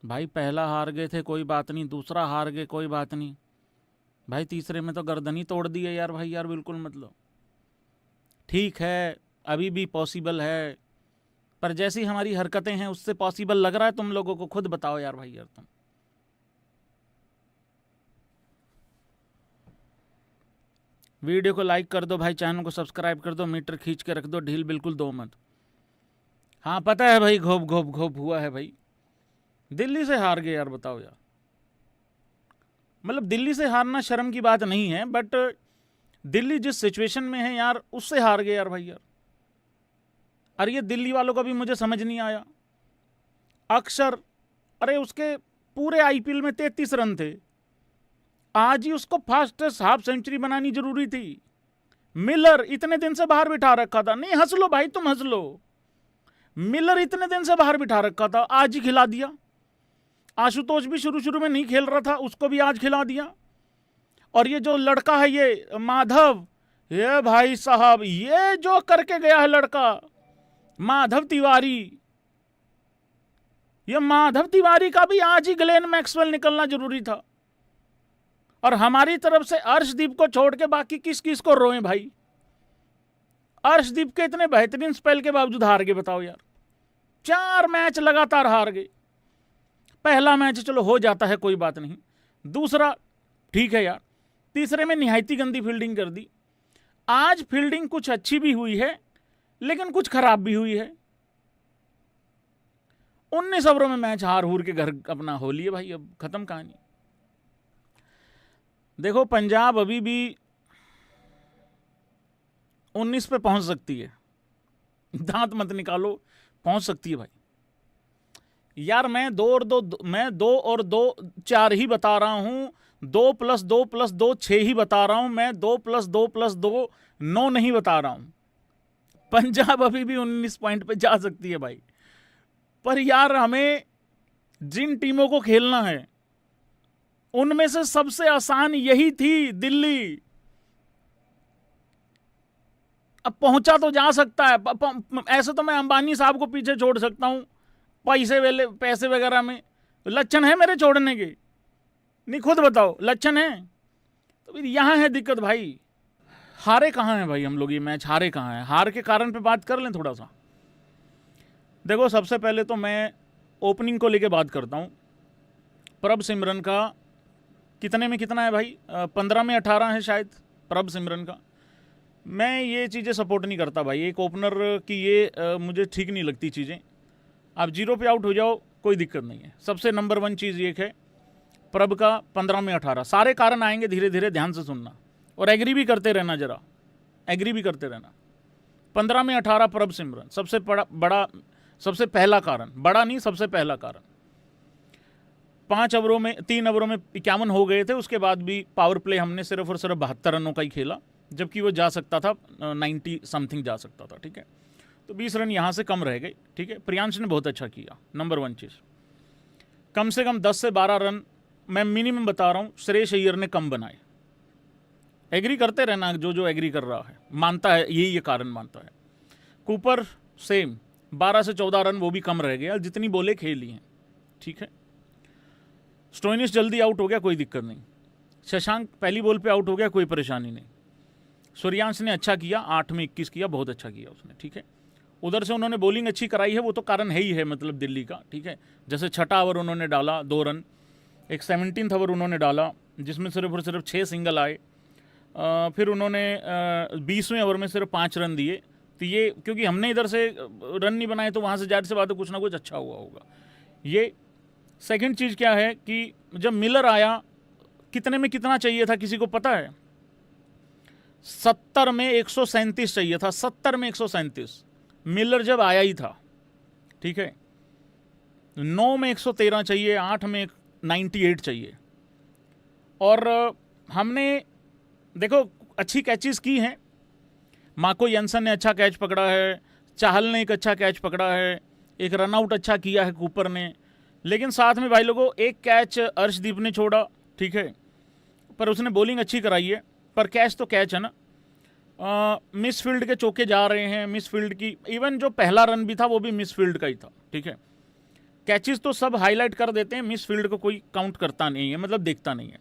भाई पहला हार गए थे कोई बात नहीं, दूसरा हार गए कोई बात नहीं, भाई तीसरे में तो गर्दन ही तोड़ दी है यार भाई यार, बिल्कुल मतलब ठीक है अभी भी पॉसिबल है, पर जैसी हमारी हरकतें हैं उससे पॉसिबल लग रहा है तुम लोगों को? खुद बताओ यार भाई यार तुम। वीडियो को लाइक कर दो भाई, चैनल को सब्सक्राइब कर दो, मीटर खींच के रख दो, ढील बिल्कुल दो मत। हाँ पता है भाई, घोप घोप घोप हुआ है भाई, दिल्ली से हार गए यार, बताओ यार। मतलब दिल्ली से हारना शर्म की बात नहीं है, बट दिल्ली जिस सिचुएशन में है यार उससे हार गए यार भाई यार। अरे ये दिल्ली वालों का भी मुझे समझ नहीं आया। अक्षर, अरे उसके पूरे आईपीएल में 33 रन थे, आज ही उसको फास्टेस्ट हाफ सेंचुरी बनानी जरूरी थी। मिलर इतने दिन से बाहर बिठा रखा था, नहीं हंस लो भाई तुम हंस लो, मिलर इतने दिन से बाहर बिठा रखा था, आज ही खिला दिया। आशुतोष भी शुरू शुरू में नहीं खेल रहा था, उसको भी आज खिला दिया। और ये जो लड़का है ये माधव, ये भाई साहब ये जो करके गया है लड़का माधव तिवारी, ये माधव तिवारी का भी आज ही ग्लेन मैक्सवेल निकलना जरूरी था। और हमारी तरफ से अर्शदीप को छोड़ के बाकी किस किस को रोए भाई? अर्शदीप के इतने बेहतरीन स्पेल के बावजूद हार गए, बताओ यार। 4 मैच लगातार हार गए। पहला मैच चलो हो जाता है कोई बात नहीं, दूसरा ठीक है यार, तीसरे में निहायती गंदी फील्डिंग कर दी। आज फील्डिंग कुछ अच्छी भी हुई है लेकिन कुछ खराब भी हुई है। 19 ओवरों में मैच हार हूर के घर अपना हो लिए भाई, अब खत्म कहानी। देखो पंजाब अभी भी 19 पे पहुंच सकती है, दांत मत निकालो, पहुंच सकती है भाई यार। मैं 2 और 2 4 ही बता रहा हूं, 2 + 2 + 2 6 ही बता रहा हूं मैं, 2 + 2 + 2 9 नहीं बता रहा हूं। पंजाब अभी भी 19 पॉइंट पे जा सकती है भाई, पर यार हमें जिन टीमों को खेलना है उनमें से सबसे आसान यही थी दिल्ली। अब पहुंचा तो जा सकता है, ऐसे तो मैं अंबानी साहब को पीछे छोड़ सकता हूं पैसे वगैरह में, लक्षण है मेरे छोड़ने के? नहीं खुद बताओ, लक्षण है? तो फिर यहां है दिक्कत भाई। हारे कहां हैं भाई हम लोग, ये मैच हारे कहां हैं? हार के कारण पे बात कर लें थोड़ा सा। देखो सबसे पहले तो मैं ओपनिंग को लेके बात करता हूं। प्रभ सिमरन का कितने में कितना है भाई? 15 में 18 है शायद प्रभ सिमरन का। मैं ये चीज़ें सपोर्ट नहीं करता भाई, एक ओपनर की ये मुझे ठीक नहीं लगती चीज़ें। आप 0 पे आउट हो जाओ कोई दिक्कत नहीं है। सबसे नंबर 1 चीज़ ये है प्रभ का 15 में 18। सारे कारण आएंगे धीरे धीरे, ध्यान से सुनना और एग्री भी करते रहना, जरा एग्री भी करते रहना। 15 में 18 प्रभ सिमरन सबसे बड़ा सबसे पहला कारण, बड़ा नहीं सबसे पहला कारण। 5 ओवरों में 3 ओवरों में 51 हो गए थे, उसके बाद भी पावर प्ले हमने सिर्फ और सिर्फ 72 रनों का ही खेला, जबकि वो जा सकता था 90 समथिंग जा सकता था, ठीक है। तो 20 रन यहाँ से कम रह गए, ठीक है। प्रियांश ने बहुत अच्छा किया, नंबर 1 चीज़। कम से कम 10 से 12 रन मैं मिनिमम बता रहा हूँ श्रेयस अय्यर ने कम बनाए। एग्री करते रहना, जो जो एग्री कर रहा है मानता है यही ये कारण मानता है। कूपर सेम 12 से 14 रन वो भी कम रह गया, जितनी बोले खेल ली हैं, ठीक है। स्टोइनिस जल्दी आउट हो गया, कोई दिक्कत नहीं। शशांक पहली बॉल पे आउट हो गया, कोई परेशानी नहीं। सूर्यांश ने अच्छा किया, 8 में 21 किया, बहुत अच्छा किया उसने, ठीक है। उधर से उन्होंने बॉलिंग अच्छी कराई है, वो तो कारण है ही है मतलब दिल्ली का, ठीक है। जैसे छठा ओवर उन्होंने डाला 2 रन, एक 17th ओवर उन्होंने डाला जिसमें सिर्फ और सिर्फ 6 सिंगल आए, फिर उन्होंने 20वें ओवर में सिर्फ 5 रन दिए। तो ये क्योंकि हमने इधर से रन नहीं बनाए तो वहाँ से जाहिर सी बात है कुछ ना कुछ अच्छा हुआ होगा। ये सेकंड चीज़ क्या है कि जब मिलर आया, कितने में कितना चाहिए था किसी को पता है? 70 में 137 चाहिए था, 70 में 137 मिलर जब आया ही था, ठीक है। 9 में 113 चाहिए, 8 में 98 चाहिए। और हमने देखो अच्छी कैचेस की हैं, मार्को यंसन ने अच्छा कैच पकड़ा है, चाहल ने एक अच्छा कैच पकड़ा है, एक रनआउट अच्छा किया है कूपर ने, लेकिन साथ में भाई लोगों एक कैच अर्शदीप ने छोड़ा, ठीक है, पर उसने बॉलिंग अच्छी कराई है, पर कैच तो कैच है ना। मिस फील्ड के चौके जा रहे हैं, मिस फील्ड की, इवन जो पहला रन भी था वो भी मिस फील्ड का ही था, ठीक है। कैचेस तो सब हाईलाइट कर देते हैं, मिस फील्ड को कोई काउंट करता नहीं है, मतलब देखता नहीं है।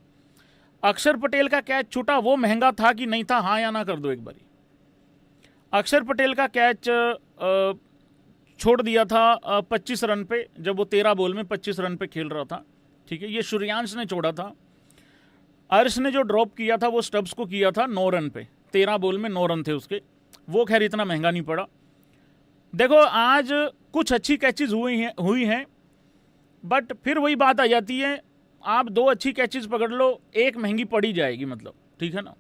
अक्षर पटेल का कैच छूटा, वो महंगा था कि नहीं था, हाँ या ना कर दो एक बारी। अक्षर पटेल का कैच छोड़ दिया था 25 रन पे, जब वो 13 बॉल में 25 रन पे खेल रहा था, ठीक है। ये सूर्यांश ने छोड़ा था। अर्श ने जो ड्रॉप किया था वो स्टब्स को किया था 9 रन पे, 13 बॉल में 9 रन थे उसके, वो खैर इतना महंगा नहीं पड़ा। देखो आज कुछ अच्छी कैचेज हुई हैं, बट फिर वही बात आ जाती है, आप 2 अच्छी कैचेज पकड़ लो, एक महंगी पड़ी जाएगी, मतलब ठीक है ना।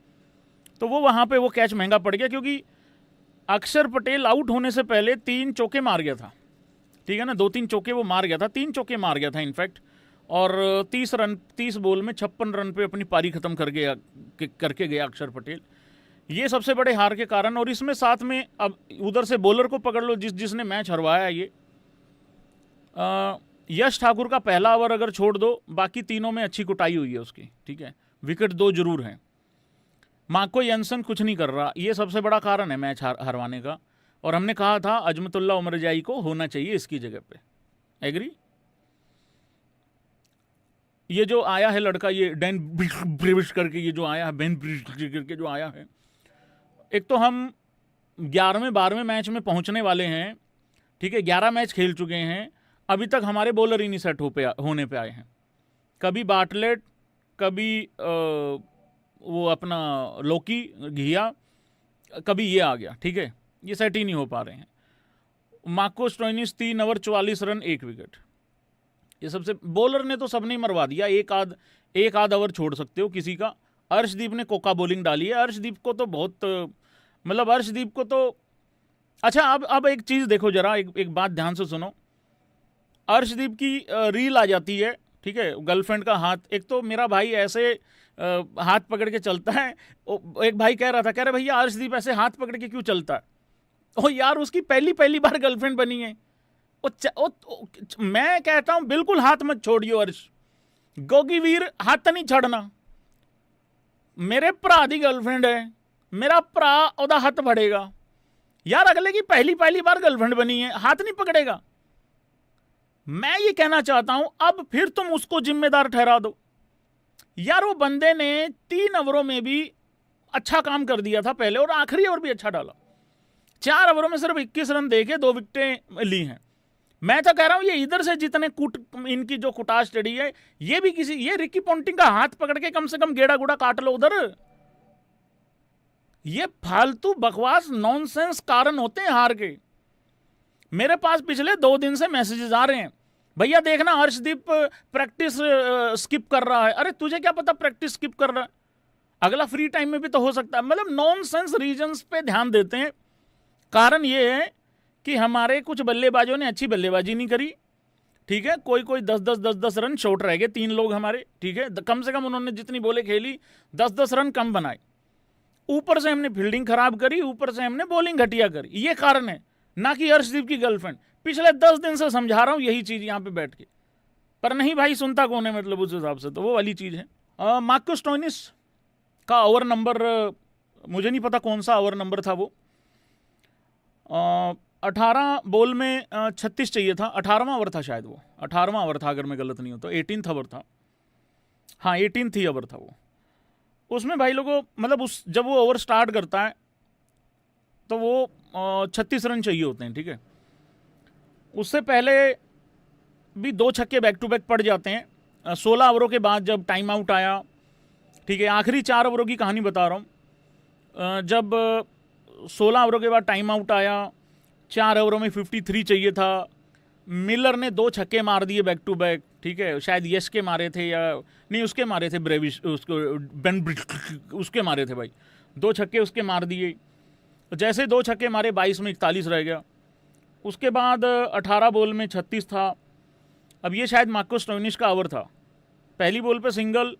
तो वो वहाँ पे वो कैच महंगा पड़ गया, क्योंकि अक्षर पटेल आउट होने से पहले 3 चौके मार गया था, ठीक है ना। 2-3 चौके वो मार गया था, 3 चौके मार गया था इनफैक्ट, और 30 बॉल में 56 रन पे अपनी पारी खत्म करके गया अक्षर पटेल। ये सबसे बड़े हार के कारण, और इसमें साथ में अब उधर से बॉलर को पकड़ लो जिसने मैच हरवाया। ये यश ठाकुर का पहला ओवर अगर छोड़ दो, बाकी तीनों में अच्छी कुटाई हुई है उसकी, ठीक है। विकेट 2 जरूर हैं। मार्को यंसन कुछ नहीं कर रहा, ये सबसे बड़ा कारण है मैच हरवाने का। और हमने कहा था अजमतुल्ला उमरजाई को होना चाहिए इसकी जगह पे, एग्री। ये जो आया है लड़का, ये डैन ब्रेविश करके, ये जो आया है बेन ब्रेविश करके जो आया है, एक तो हम 11वें 12वें मैच में पहुंचने वाले हैं, ठीक है। 11 मैच खेल चुके हैं, अभी तक हमारे बॉलर ही नहीं सेट होने पे आए हैं। कभी बाटलेट, कभी वो अपना लोकी घिया, कभी ये आ गया, ठीक है। ये सेट ही नहीं हो पा रहे हैं। Marco Stoinis 3 over 44 run 1 wicket, ये सबसे बॉलर ने तो सब नहीं मरवा दिया, एक आध ओवर छोड़ सकते हो किसी का। अर्शदीप ने कोका बॉलिंग डाली है, अर्शदीप को तो बहुत, मतलब अर्शदीप को तो अच्छा। अब एक चीज़ देखो जरा, एक बात ध्यान से सुनो। अर्शदीप की रील आ जाती है, ठीक है, गर्लफ्रेंड का हाथ, एक तो मेरा भाई ऐसे हाथ पकड़ के चलता है। एक भाई कह रहा भैया अर्शदीप ऐसे हाथ पकड़ के क्यों चलता है? ओ यार, उसकी पहली बार गर्लफ्रेंड बनी है। मैं कहता हूं बिल्कुल हाथ मत छोड़ियो अर्श, गोगी वीर हाथ नहीं छड़ना। मेरे भरा दी गर्लफ्रेंड है, मेरा भरा ओदा हाथ फड़ेगा यार। अगले की पहली बार गर्लफ्रेंड बनी है, हाथ नहीं पकड़ेगा। मैं ये कहना चाहता हूं, अब फिर तुम उसको जिम्मेदार ठहरा दो यार। वो बंदे ने 3 ओवरों में भी अच्छा काम कर दिया था पहले, और आखिरी ओवर भी अच्छा डाला। 4 ओवरों में सिर्फ 21 रन देके 2 विकेटें ली हैं। मैं तो कह रहा हूं ये इधर से जितने इनकी जो कुटाश चढ़ी है, ये रिकी पॉन्टिंग का हाथ पकड़ के कम से कम गेड़ा गुड़ा काट लो उधर। ये फालतू बकवास नॉनसेंस कारण होते हैं हार के। मेरे पास पिछले 2 दिन से मैसेजेस आ रहे हैं, भैया देखना अर्शदीप प्रैक्टिस स्किप कर रहा है। अरे तुझे क्या पता प्रैक्टिस स्किप कर रहा है? अगला फ्री टाइम में भी तो हो सकता है। मतलब नॉनसेंस रीजंस पे ध्यान देते हैं। कारण ये है कि हमारे कुछ बल्लेबाजों ने अच्छी बल्लेबाजी नहीं करी, ठीक है। कोई 10-10 रन शॉर्ट रह गए, 3 लोग हमारे, ठीक है। कम से कम उन्होंने जितनी बॉलें खेली 10-10 रन कम बनाए। ऊपर से हमने फील्डिंग खराब करी, ऊपर से हमने बॉलिंग घटिया करी। ये कारण है, ना कि अर्शदीप की गर्लफ्रेंड। पिछले 10 दिन से समझा रहा हूं यही चीज यहां पे बैठ के, पर नहीं भाई सुनता कौन है, मतलब उस हिसाब से तो वो वाली चीज है। मार्को स्टोइनिस का ओवर नंबर मुझे नहीं पता कौन सा ओवर नंबर था वो। 18 बॉल में 36 चाहिए था, 18वां ओवर था शायद वो, 18वां ओवर था अगर मैं गलत नहीं हूं तो, 18th ओवर था, हाँ 18th ओवर था वो। उसमें भाई लोगों, मतलब जब वो ओवर स्टार्ट करता है तो वो 36 रन चाहिए होते हैं, ठीक है। उससे पहले भी 2 छक्के बैक टू बैक पड़ जाते हैं। 16 ओवरों के बाद जब टाइम आउट आया, ठीक है, आखिरी 4 ओवरों की कहानी बता रहा हूँ। जब 16 ओवरों के बाद टाइम आउट आया, 4 ओवरों में 53 चाहिए था, मिलर ने 2 छक्के मार दिए बैक टू बैक, ठीक है। शायद यश के मारे थे या नहीं, उसके मारे थे, ब्रेविश उसको बेन उसके मारे थे भाई, 2 छक्के उसके मार दिए। जैसे 2 छक्के मारे 22 में 41 रह गया। उसके बाद 18 बॉल में 36 था। अब ये शायद मार्को स्टोइनिस का ओवर था। पहली बॉल पे सिंगल,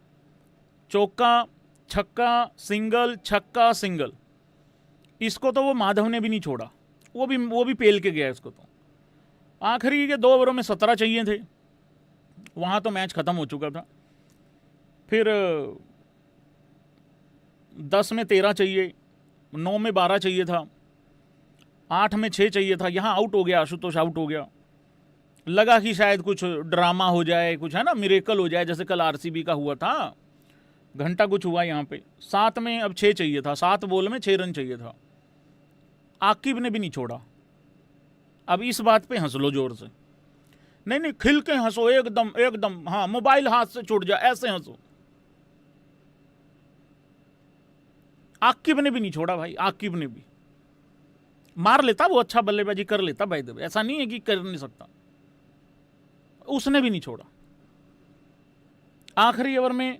चौका, छक्का, सिंगल, छक्का, सिंगल। इसको तो वो माधव ने भी नहीं छोड़ा, वो भी पेल के गया इसको तो। आखिरी के 2 ओवरों में 17 चाहिए थे, वहाँ तो मैच ख़त्म हो चुका था। फिर 10 में 13 चाहिए, 9 में 12 चाहिए था, 8 में 6 चाहिए था। यहाँ आउट हो गया, आशुतोष आउट हो गया। लगा कि शायद कुछ ड्रामा हो जाए, कुछ है ना, मिरेकल हो जाए, जैसे कल आरसीबी का हुआ था, घंटा कुछ हुआ यहाँ पे। 7 में अब 6 चाहिए था, 7 बॉल में 6 रन चाहिए था, आकिब ने भी नहीं छोड़ा। अब इस बात पे हंस लो जोर से, नहीं नहीं खिल के हंसो एकदम एकदम, हाँ मोबाइल हाथ से छूट जाए ऐसे हंसो। आकिब ने भी नहीं छोड़ा भाई, आकिब ने भी मार लेता, वो अच्छा बल्लेबाजी कर लेता भाई, दबे ऐसा नहीं है कि कर नहीं सकता, उसने भी नहीं छोड़ा। आखिरी ओवर में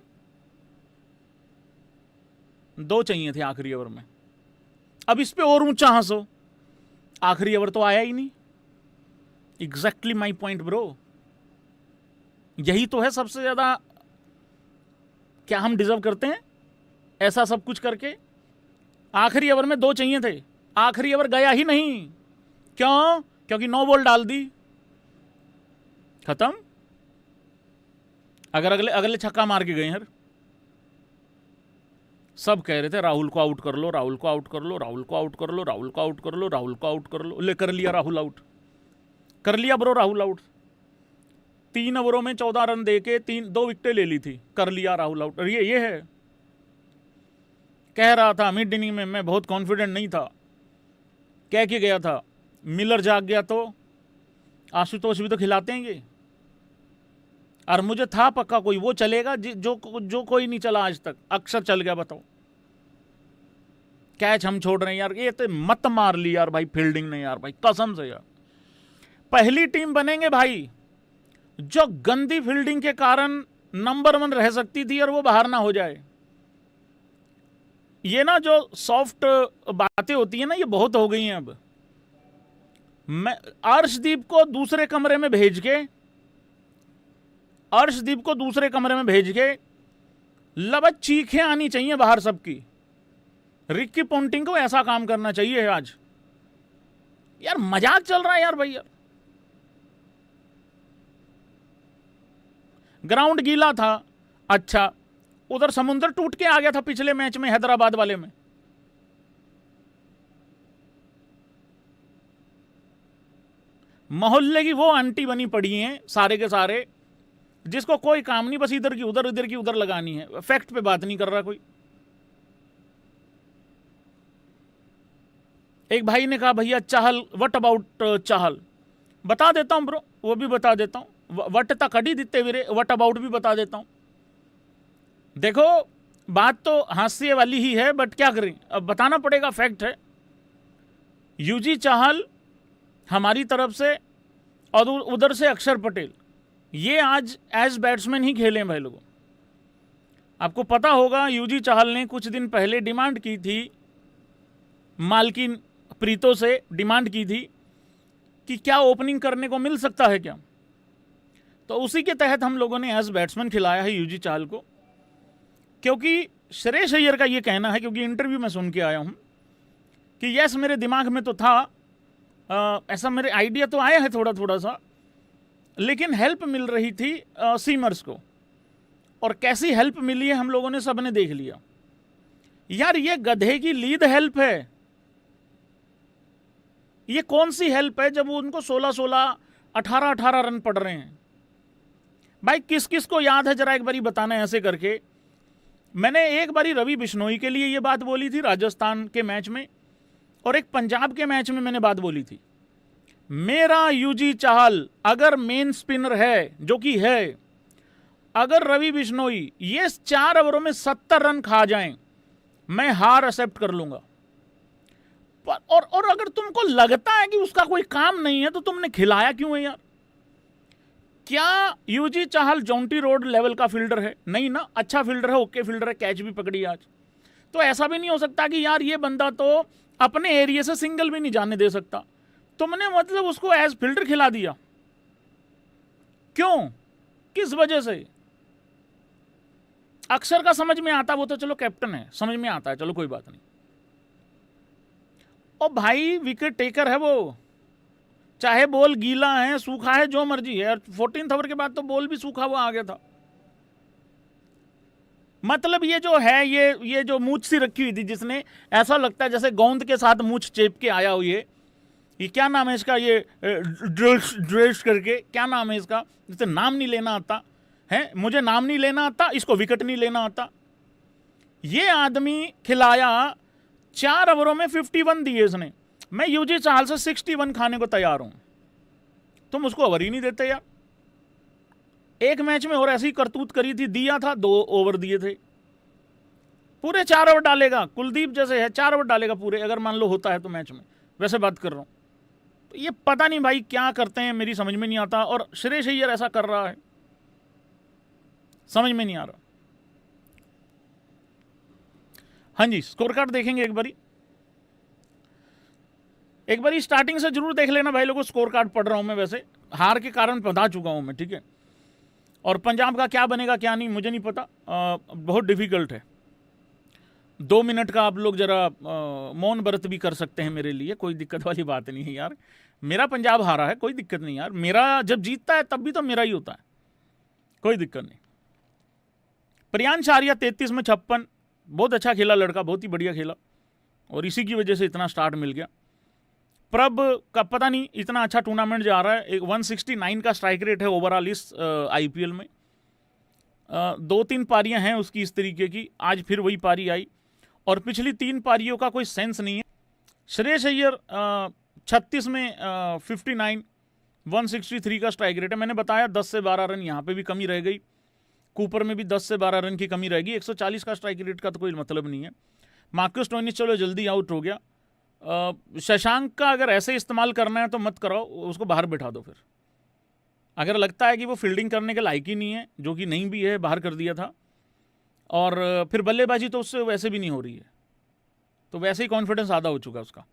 2 चाहिए थे, आखिरी ओवर में। अब इस पे और ऊंचा हंसो, आखिरी ओवर तो आया ही नहीं। एग्जैक्टली माई पॉइंट ब्रो, यही तो है सबसे ज्यादा। क्या हम डिजर्व करते हैं ऐसा सब कुछ करके? आखिरी ओवर में 2 चाहिए थे, आखिरी ओवर गया ही नहीं। क्यों? क्योंकि 9 बॉल डाल दी, खत्म। अगर अगले अगले छक्का मार के गए यार, सब कह रहे थे राहुल को आउट कर लो, राहुल को आउट कर लो, राहुल को आउट कर लो, राहुल को आउट कर लो, राहुल को आउट कर लो। ले कर लिया राहुल आउट, कर लिया ब्रो राहुल आउट। 3 ओवरों में 14 रन देके 2 विकेटें ले ली थी, कर लिया राहुल आउट। और ये है, कह रहा था मिड इनिंग में मैं बहुत कॉन्फिडेंट नहीं था, कह के गया था, मिलर जाग गया तो आशुतोष भी तो खिलाते हैं ये। और मुझे था पक्का कोई वो चलेगा जो कोई नहीं चला आज तक, अक्षर चल गया। बताओ कैच हम छोड़ रहे हैं यार, ये तो मत मार ली यार भाई फील्डिंग ने यार भाई, कसम से यार। पहली टीम बनेंगे भाई जो गंदी फील्डिंग के कारण नंबर 1 रह सकती थी और वो बाहर ना हो जाए। ये ना जो सॉफ्ट बातें होती है ना, ये बहुत हो गई हैं अब। मैं अर्शदीप को दूसरे कमरे में भेज के लबत चीखें आनी चाहिए बाहर सबकी। रिक्की पोंटिंग को ऐसा काम करना चाहिए आज। यार मजाक चल रहा है यार भाई यार। ग्राउंड गीला था, अच्छा उधर समुद्र टूट के आ गया था पिछले मैच में, हैदराबाद वाले में। मोहल्ले की वो आंटी बनी पड़ी हैं सारे के सारे, जिसको कोई काम नहीं, बस इधर की उधर लगानी है, फैक्ट पे बात नहीं कर रहा कोई। एक भाई ने कहा भैया चाहल, व्हाट अबाउट चाहल? बता देता हूं ब्रो, वो भी बता देता हूं, वट तक अड़ी दिते वीरे, व्हाट अबाउट भी बता देता हूं। देखो बात तो हास्य वाली ही है, बट क्या करें, अब बताना पड़ेगा, फैक्ट है। यूजी चाहल हमारी तरफ से और उधर से अक्षर पटेल, ये आज एज बैट्समैन ही खेले हैं भाई लोगों। आपको पता होगा यूजी चाहल ने कुछ दिन पहले डिमांड की थी, मालकिन प्रीतो से डिमांड की थी कि क्या ओपनिंग करने को मिल सकता है क्या, तो उसी के तहत हम लोगों ने एज बैट्समैन खिलाया है यूजी चाहल को। क्योंकि श्रेयस अय्यर का ये कहना है, क्योंकि इंटरव्यू में सुन के आया हूं कि यस मेरे दिमाग में तो था, ऐसा मेरे आइडिया तो आया है थोड़ा थोड़ा सा, लेकिन हेल्प मिल रही थी सीमर्स को, और कैसी हेल्प मिली है हम लोगों ने सबने देख लिया। यार ये गधे की लीड हेल्प है, ये कौन सी हेल्प है जब उनको 16-16 18-18 रन पड़ रहे हैं। भाई किस किस को याद है जरा एक बारी बताना ऐसे करके। मैंने एक बारी रवि बिश्नोई के लिए ये बात बोली थी राजस्थान के मैच में, और एक पंजाब के मैच में मैंने बात बोली थी, मेरा यूजी चाहल अगर मेन स्पिनर है, जो कि है, अगर रवि बिश्नोई ये 4 ओवरों में 70 रन खा जाएं, मैं हार एक्सेप्ट कर लूंगा। और अगर तुमको लगता है कि उसका कोई काम नहीं है तो तुमने खिलाया क्यों है यार? क्या यूजी चाहल जॉन्टी रोड लेवल का फील्डर है? नहीं ना, अच्छा फील्डर है, ओके फील्डर है, कैच भी पकड़ी आज। तो ऐसा भी नहीं हो सकता कि यार ये बंदा तो अपने एरिया से सिंगल भी नहीं जाने दे सकता, तुमने मतलब उसको एज फील्डर खिला दिया क्यों? किस वजह से? अक्षर का समझ में आता, वो तो चलो कैप्टन है, समझ में आता है, चलो कोई बात नहीं। और भाई विकेट टेकर है वो, चाहे बॉल गीला है सूखा है जो मर्जी है। 14th ओवर के बाद तो बॉल भी सूखा हुआ आ गया था। मतलब ये जो है, ये जो मूछ सी रखी हुई थी जिसने, ऐसा लगता है जैसे गोंद के साथ मूछ चेप के आया हो, ये क्या नाम है इसका, ये ड्रेस ड्रेस करके क्या नाम है इसका, जिसे नाम नहीं लेना आता है, मुझे नाम नहीं लेना आता, इसको विकेट नहीं लेना आता। ये आदमी खिलाया 4 ओवरों में 51 दिए इसने। मैं यूजी चाहल से 61 खाने को तैयार हूं, तुम उसको ओवर ही नहीं देते यार। एक मैच में और ऐसी करतूत करी थी, दिया था 2 ओवर दिए थे, पूरे 4 ओवर डालेगा, कुलदीप जैसे है 4 ओवर डालेगा पूरे, अगर मान लो होता है तो मैच में, वैसे बात कर रहा हूं। तो ये पता नहीं भाई क्या करते हैं, मेरी समझ में नहीं आता। और श्रेयस अय्यर ऐसा कर रहा है, समझ में नहीं आ रहा। हाँ जी, स्कोर कार्ड देखेंगे एक बारी स्टार्टिंग से जरूर देख लेना भाई लोगों। स्कोर कार्ड पढ़ रहा हूं मैं, वैसे हार के कारण बता चुका हूं मैं, ठीक है। और पंजाब का क्या बनेगा क्या नहीं मुझे नहीं पता, बहुत डिफिकल्ट है। 2 मिनट का आप लोग जरा मौन व्रत भी कर सकते हैं मेरे लिए, कोई दिक्कत वाली बात नहीं है यार। मेरा पंजाब हारा है, कोई दिक्कत नहीं यार। मेरा जब जीतता है तब भी तो मेरा ही होता है, कोई दिक्कत नहीं। प्रियांश आर्या 33 में 56, बहुत अच्छा खेला लड़का, बहुत ही बढ़िया खेला, और इसी की वजह से इतना स्टार्ट मिल गया। प्रभ का पता नहीं इतना अच्छा टूर्नामेंट जा रहा है, एक 169 का स्ट्राइक रेट है ओवरऑल इस आईपीएल में। 2-3 पारियां हैं उसकी इस तरीके की, आज फिर वही पारी आई, और पिछली 3 पारियों का कोई सेंस नहीं है। श्रेयस अय्यर 36 में 59, 163 का स्ट्राइक रेट है। मैंने बताया 10 से 12 रन यहाँ पे भी कमी रह गई, कूपर में भी 10 से 12 रन की कमी रहेगी। 140 का स्ट्राइक रेट का तो कोई मतलब नहीं है। मार्कस स्टोइनिस चलो जल्दी आउट हो गया। शशांक का अगर ऐसे इस्तेमाल करना है तो मत कराओ, उसको बाहर बिठा दो। फिर अगर लगता है कि वो फील्डिंग करने के लायक ही नहीं है, जो कि नहीं भी है, बाहर कर दिया था। और फिर बल्लेबाजी तो उससे वैसे भी नहीं हो रही है, तो वैसे ही कॉन्फिडेंस आधा हो चुका उसका।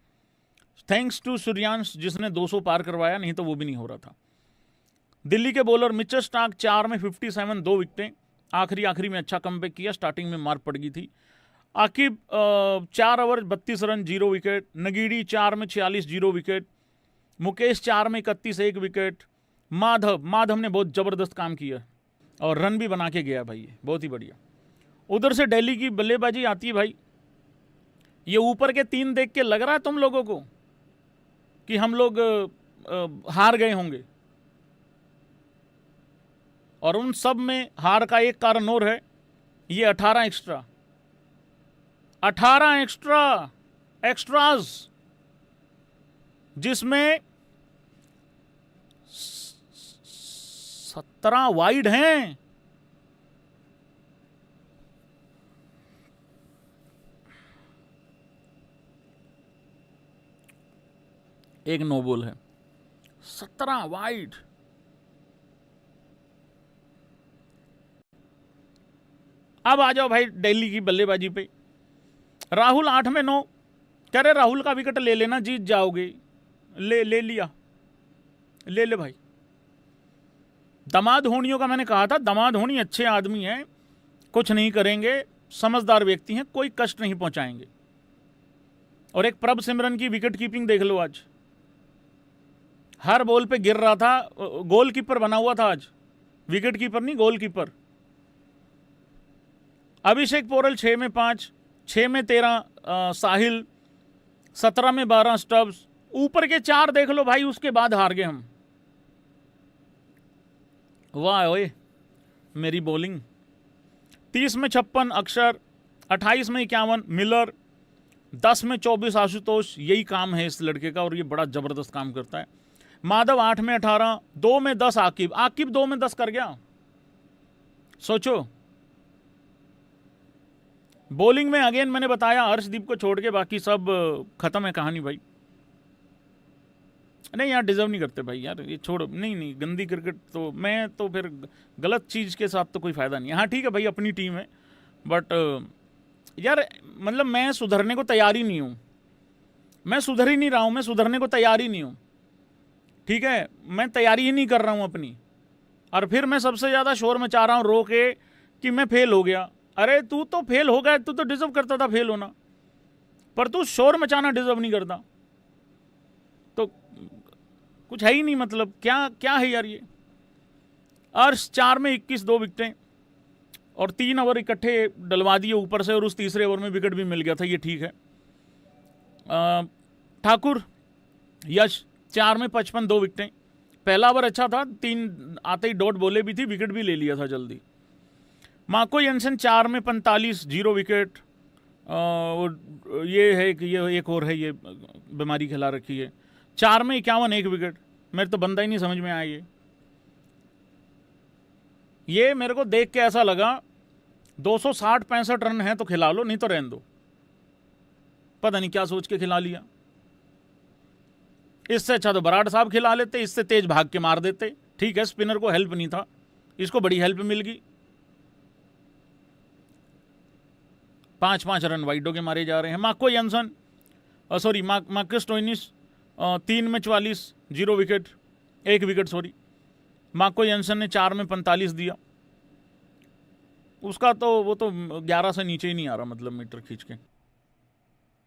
थैंक्स टू सूर्यांश जिसने 200 पार करवाया, नहीं तो वो भी नहीं हो रहा था। दिल्ली के बॉलर मिचेल स्टार्क 4 में 57, 2 विकेटें, आखिरी में अच्छा कमबैक किया, स्टार्टिंग में मार पड़ गई थी। Aqib 4 over 32 run, 0 wicket. Ngidi 4 में 46, 0 विकेट। मुकेश 4 में 31, 1 विकेट। माधव ने बहुत ज़बरदस्त काम किया और रन भी बना के गया भाई, बहुत ही बढ़िया। उधर से दिल्ली की बल्लेबाजी आती है भाई। ये ऊपर के 3 देख के लग रहा है तुम लोगों को कि हम लोग हार गए होंगे, और उन सब में हार का एक कारण और है, ये 18 एक्स्ट्राज, जिसमें 17 वाइड हैं। एक नो बॉल है, 17 वाइड। अब आ जाओ भाई दिल्ली की बल्लेबाजी पे। राहुल 8 में 9, कह रहे राहुल का विकेट ले लेना, जीत जाओगे। ले लिया, ले भाई। दमाद होनियों का मैंने कहा था, दमाद होनी अच्छे आदमी हैं, कुछ नहीं करेंगे, समझदार व्यक्ति हैं, कोई कष्ट नहीं पहुंचाएंगे। और एक प्रभ सिमरन की विकेट कीपिंग देख लो, आज हर बॉल पे गिर रहा था, गोलकीपर बना हुआ था आज, विकेट कीपर नहीं, गोलकीपर। अभिषेक पोरल 6 में 5, 6 में 13 साहिल, 17 में 12 स्टब्स। ऊपर के 4 देख लो भाई, उसके बाद हार गए हम। वाह ओए मेरी बॉलिंग। 30 में 56 अक्षर, 28 में 51 मिलर, 10 में 24 आशुतोष। यही काम है इस लड़के का, और ये बड़ा जबरदस्त काम करता है। माधव 8 में 18, 2 में 10 आकिब 2 में 10 कर गया, सोचो। बॉलिंग में अगेन मैंने बताया, हर्षदीप को छोड़ के बाकी सब खत्म है कहानी भाई। नहीं यार, डिजर्व नहीं करते भाई यार, ये छोड़ो। नहीं गंदी क्रिकेट तो, मैं तो फिर गलत चीज़ के साथ तो कोई फ़ायदा नहीं है। हाँ ठीक है भाई, अपनी टीम है, बट यार मतलब मैं सुधरने को तैयार ही नहीं हूँ, मैं सुधर ही नहीं रहा हूँ, मैं सुधरने को तैयार ही नहीं हूँ, ठीक है। मैं तैयारी ही नहीं कर रहा हूँ अपनी, और फिर मैं सबसे ज़्यादा शोर मचा रहा हूँ रो के कि मैं फेल हो गया। अरे तू तो फेल हो गया, तू तो डिजर्व करता था फेल होना, पर तू शोर मचाना डिजर्व नहीं करता, तो कुछ है ही नहीं। मतलब क्या है यार ये। अर्श 4 में 21, 2 विकेटें, और 3 ओवर इकट्ठे डलवा दिए ऊपर से, और उस तीसरे ओवर में विकेट भी मिल गया था, ये ठीक है। ठाकुर यश 4 में 55 2 विकेटें। पहला ओवर अच्छा था, 3 आते ही डॉट बोले भी थी, विकेट भी ले लिया था जल्दी। मार्को जेनसन 4 में 45 0 विकेट। ये है कि ये एक और है, ये बीमारी खिला रखी है। 4 में 51 1 विकेट। मेरे तो बंदा ही नहीं समझ में आया ये मेरे को देख के ऐसा लगा 260-65 रन हैं तो खिला लो, नहीं तो रहने दो। पता नहीं क्या सोच के खिला लिया। इससे अच्छा तो बराड़ साहब खिला लेते, इससे तेज भाग के मार देते। ठीक है, स्पिनर को हेल्प नहीं था, इसको बड़ी हेल्प मिल गई। 5-5 रन वाइडो के मारे जा रहे हैं। Marco Jansen sorry Marcus Stoinis 3 में 44 0 wicket 1 wicket sorry. Marco Jansen ने 4 में 45 दिया। उसका तो वो तो 11 से नीचे ही नहीं आ रहा, मतलब मीटर खींच के।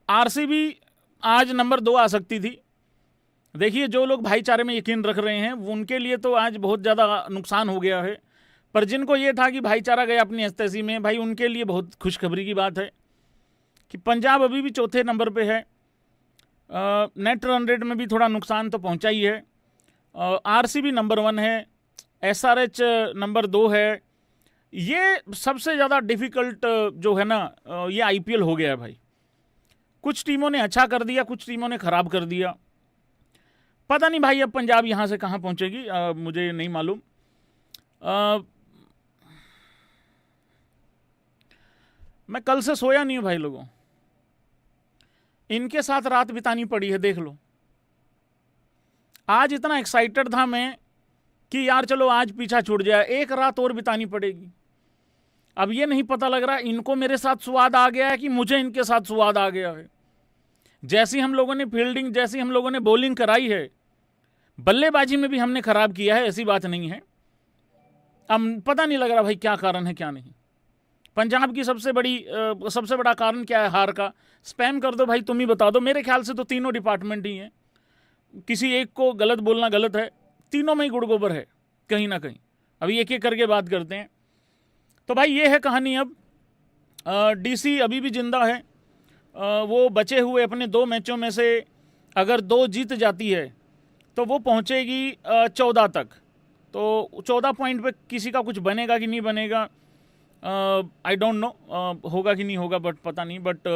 आरसीबी आज नंबर 2 आ सकती थी। देखिए, जो लोग भाईचारे में यकीन रख रहे हैं उनके लिए तो आज बहुत ज़्यादा नुकसान हो गया है, पर जिनको ये था कि भाईचारा गया अपनी एस्तेसी में, भाई उनके लिए बहुत खुशखबरी की बात है कि पंजाब अभी भी चौथे नंबर पे है। नेट रन रेट में भी थोड़ा नुकसान तो पहुंचा ही है। आरसीबी नंबर 1 है, एसआरएच नंबर 2 है। ये सबसे ज़्यादा डिफ़िकल्ट जो है ना, ये आईपीएल हो गया है भाई। कुछ टीमों ने अच्छा कर दिया, कुछ टीमों ने ख़राब कर दिया। पता नहीं भाई अब पंजाब यहाँ से कहाँ पहुँचेगी, मुझे नहीं मालूम। मैं कल से सोया नहीं हूँ भाई लोगों, इनके साथ रात बितानी पड़ी है। देख लो, आज इतना एक्साइटेड था मैं कि यार चलो आज पीछा छूट जाए, एक रात और बितानी पड़ेगी। अब ये नहीं पता लग रहा इनको मेरे साथ स्वाद आ गया है कि मुझे इनके साथ स्वाद आ गया है। जैसी हम लोगों ने फील्डिंग, जैसी हम लोगों ने बॉलिंग कराई है, बल्लेबाजी में भी हमने खराब किया है, ऐसी बात नहीं है। अब पता नहीं लग रहा भाई क्या कारण है क्या नहीं। पंजाब की सबसे बड़ा कारण क्या है हार का? स्पैम कर दो भाई, तुम ही बता दो। मेरे ख्याल से तो तीनों डिपार्टमेंट ही हैं, किसी एक को गलत बोलना गलत है, तीनों में ही गुड़ गोबर है कहीं ना कहीं। अभी एक एक करके बात करते हैं। तो भाई ये है कहानी। अब डीसी अभी भी जिंदा है। वो बचे हुए अपने 2 मैचों में से अगर 2 जीत जाती है तो वो पहुंचेगी 14 तक। तो 14 पॉइंट पे किसी का कुछ बनेगा कि नहीं बनेगा, आई डोंट नो, होगा कि नहीं होगा, बट पता नहीं। बट